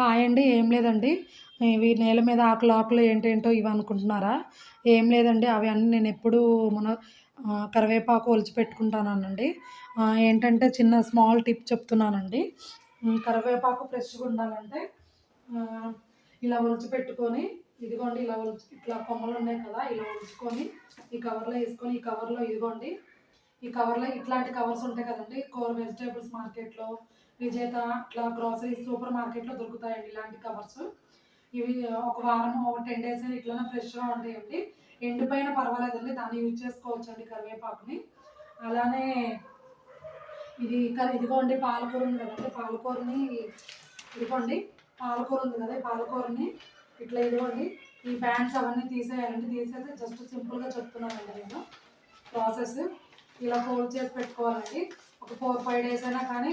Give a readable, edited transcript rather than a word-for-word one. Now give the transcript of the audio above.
Hi అండి. ఏం లేదండి. ఇవి నేల మీద ఆకులు ఆకులు ఏంటేంటో ఇవి అనుకుంటున్నారా? ఏం లేదండి. అవి అన్నీ నేనెప్పుడూ మన కరివేపాకు ఒలిచిపెట్టుకుంటానానండి. ఏంటంటే చిన్న స్మాల్ టిప్ చెప్తున్నానండి. కరివేపాకు ఫ్రెష్‌గా ఉండాలంటే ఆహ్, ఇలా ఒలిచిపెట్టుకొని ఇదిగోండి ఇలా ఇట్లా కొమ్మలున్నాయి కదా! ఇలా ఒలుచుకొని ఈ కవర్‌లో ఏసుకొని ఈ కవర్‌లో ఇదిగోండి ఈ కవర్‌లో ఇట్లాంటి కవర్స్ ఉంటాయి కదండీ! వెజిటబుల్స్ మార్కెట్‌లో, విజేత అట్లా గ్రోసరీస్ సూపర్ మార్కెట్‌లో దొరుకుతాయండి ఇలాంటి కవర్స్. ఇవి ఒక వారం, ఒక 10 డేస్ అయినా ఇట్లనే ఫ్రెష్‌గా ఉంటాయండి. ఎండిపోయినా పర్వాలేదండి. దాన్ని యూజ్ చేసుకోవచ్చండి కరివేపాకుని. అలానే ఇదిగోండి పాలకూర ఉంది కదండీ! ఇదిగోండి పాలకూర ఉంది కదా! ఈ పాలకూరని ఇట్లా ఇదిగోండి ఈ బ్యాండ్స్ అవన్నీ తీసేయాలండి. తీసేసి జస్ట్ సింపుల్‌గా చెప్తున్నానండి నేను ప్రాసెస్. ఇలా ఫోల్డ్ చేసి పెట్టుకోవాలండి. ఒక 4, 5 డేస్ అయినా కానీ